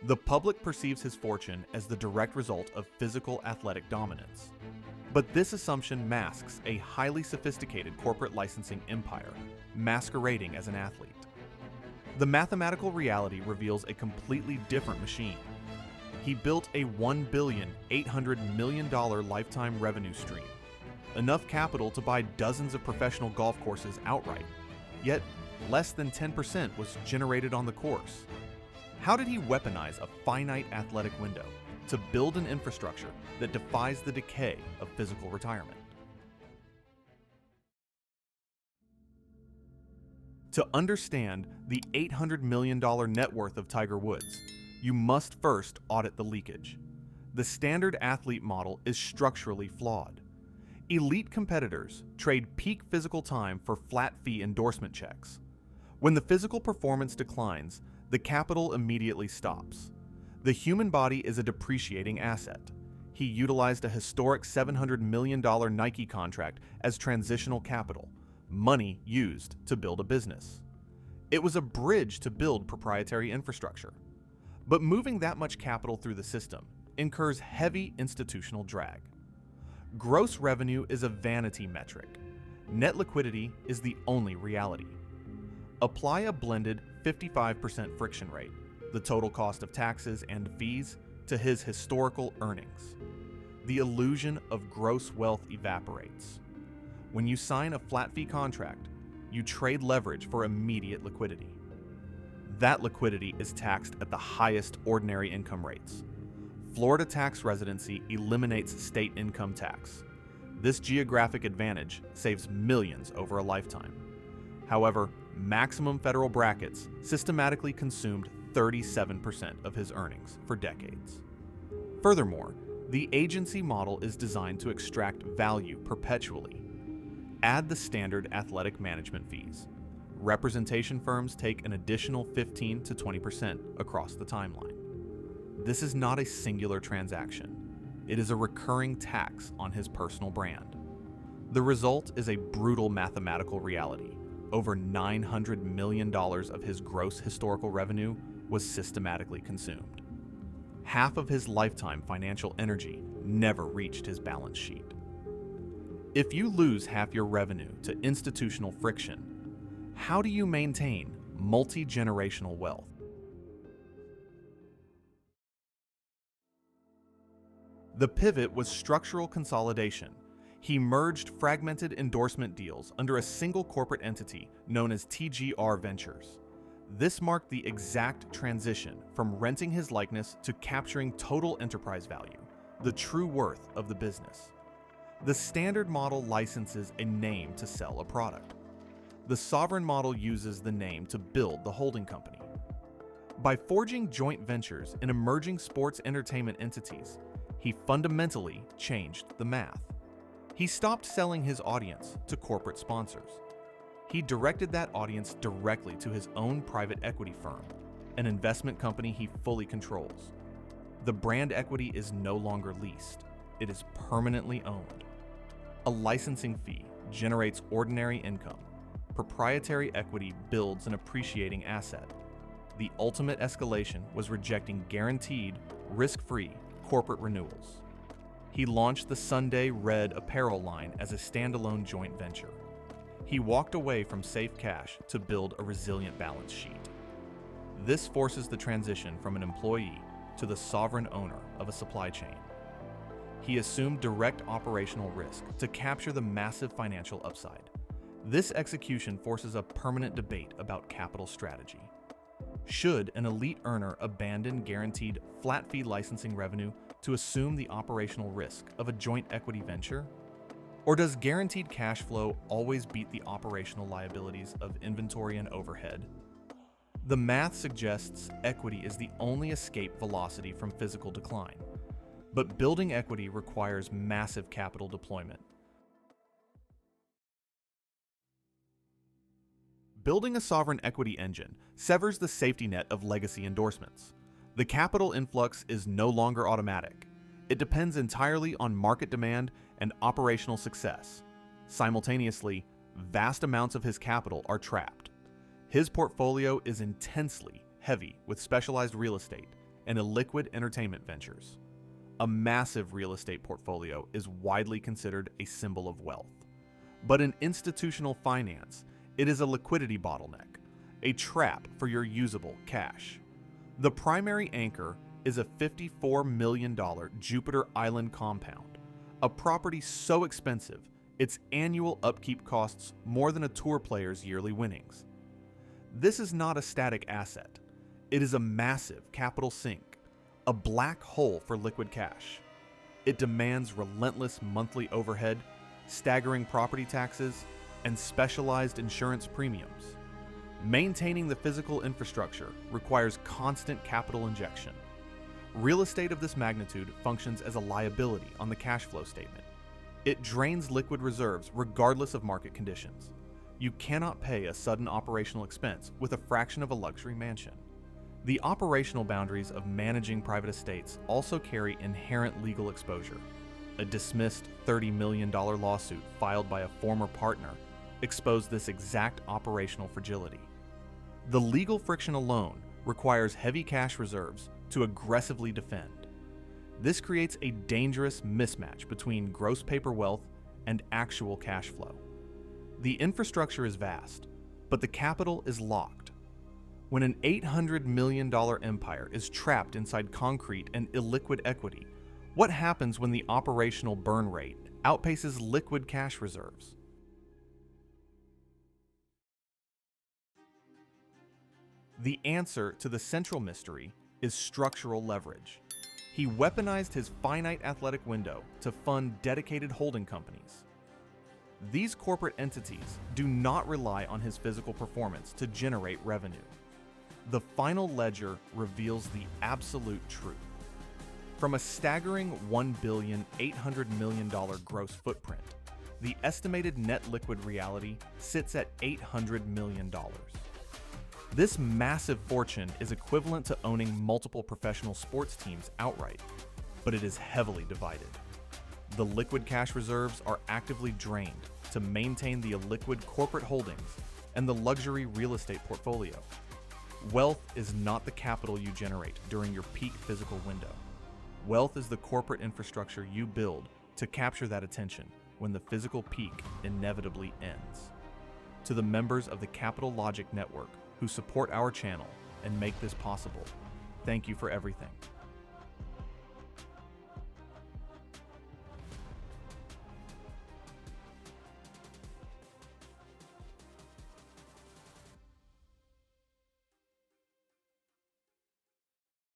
The public perceives his fortune as the direct result of physical athletic dominance. But this assumption masks a highly sophisticated corporate licensing empire, masquerading as an athlete. The mathematical reality reveals a completely different machine. He built a $1.8 billion lifetime revenue stream, enough capital to buy dozens of professional golf courses outright, yet less than 10% was generated on the course. How did he weaponize a finite athletic window to build an infrastructure that defies the decay of physical retirement? To understand the $800 million net worth of Tiger Woods, you must first audit the leakage. The standard athlete model is structurally flawed. Elite competitors trade peak physical time for flat fee endorsement checks. When the physical performance declines, the capital immediately stops. The human body is a depreciating asset. He utilized a historic $700 million Nike contract as transitional capital, money used to build a business. It was a bridge to build proprietary infrastructure. But moving that much capital through the system incurs heavy institutional drag. Gross revenue is a vanity metric. Net liquidity is the only reality. Apply a blended 55% friction rate, the total cost of taxes and fees, to his historical earnings. The illusion of gross wealth evaporates. When you sign a flat fee contract, you trade leverage for immediate liquidity. That liquidity is taxed at the highest ordinary income rates. Florida tax residency eliminates state income tax. This geographic advantage saves millions over a lifetime. However, maximum federal brackets systematically consumed 37% of his earnings for decades. Furthermore, the agency model is designed to extract value perpetually. Add the standard athletic management fees. Representation firms take an additional 15 to 20% across the timeline. This is not a singular transaction. It is a recurring tax on his personal brand. The result is a brutal mathematical reality. Over $900 million of his gross historical revenue was systematically consumed. Half of his lifetime financial energy never reached his balance sheet. If you lose half your revenue to institutional friction, how do you maintain multi-generational wealth? The pivot was structural consolidation. He merged fragmented endorsement deals under a single corporate entity known as TGR Ventures. This marked the exact transition from renting his likeness to capturing total enterprise value, the true worth of the business. The standard model licenses a name to sell a product. The sovereign model uses the name to build the holding company. By forging joint ventures in emerging sports entertainment entities, he fundamentally changed the math. He stopped selling his audience to corporate sponsors. He directed that audience directly to his own private equity firm, an investment company he fully controls. The brand equity is no longer leased. It is permanently owned. A licensing fee generates ordinary income. Proprietary equity builds an appreciating asset. The ultimate escalation was rejecting guaranteed, risk-free corporate renewals. He launched the Sunday Red apparel line as a standalone joint venture. He walked away from safe cash to build a resilient balance sheet. This forces the transition from an employee to the sovereign owner of a supply chain. He assumed direct operational risk to capture the massive financial upside. This execution forces a permanent debate about capital strategy. Should an elite earner abandon guaranteed flat fee licensing revenue to assume the operational risk of a joint equity venture? Or does guaranteed cash flow always beat the operational liabilities of inventory and overhead? The math suggests equity is the only escape velocity from physical decline. But building equity requires massive capital deployment. Building a sovereign equity engine severs the safety net of legacy endorsements. The capital influx is no longer automatic. It depends entirely on market demand and operational success. Simultaneously, vast amounts of his capital are trapped. His portfolio is intensely heavy with specialized real estate, and illiquid entertainment ventures. A massive real estate portfolio is widely considered a symbol of wealth. But in institutional finance, it is a liquidity bottleneck, a trap for your usable cash. The primary anchor is a $54 million Jupiter Island compound, a property so expensive its annual upkeep costs more than a tour player's yearly winnings. This is not a static asset. It is a massive capital sink, a black hole for liquid cash. It demands relentless monthly overhead, staggering property taxes, and specialized insurance premiums. Maintaining the physical infrastructure requires constant capital injection. Real estate of this magnitude functions as a liability on the cash flow statement. It drains liquid reserves regardless of market conditions. You cannot pay a sudden operational expense with a fraction of a luxury mansion. The operational boundaries of managing private estates also carry inherent legal exposure. A dismissed $30 million lawsuit filed by a former partner exposed this exact operational fragility. The legal friction alone requires heavy cash reserves to aggressively defend. This creates a dangerous mismatch between gross paper wealth and actual cash flow. The infrastructure is vast, but the capital is locked. When an $800 million empire is trapped inside concrete and illiquid equity, what happens when the operational burn rate outpaces liquid cash reserves? The answer to the central mystery is structural leverage. He weaponized his finite athletic window to fund dedicated holding companies. These corporate entities do not rely on his physical performance to generate revenue. The final ledger reveals the absolute truth. From a staggering $1.8 billion gross footprint, the estimated net liquid reality sits at $800 million. This massive fortune is equivalent to owning multiple professional sports teams outright, but it is heavily divided. The liquid cash reserves are actively drained to maintain the illiquid corporate holdings and the luxury real estate portfolio. Wealth is not the capital you generate during your peak physical window. Wealth is the corporate infrastructure you build to capture that attention when the physical peak inevitably ends. To the members of the Capital Logic Network who support our channel and make this possible, thank you for everything.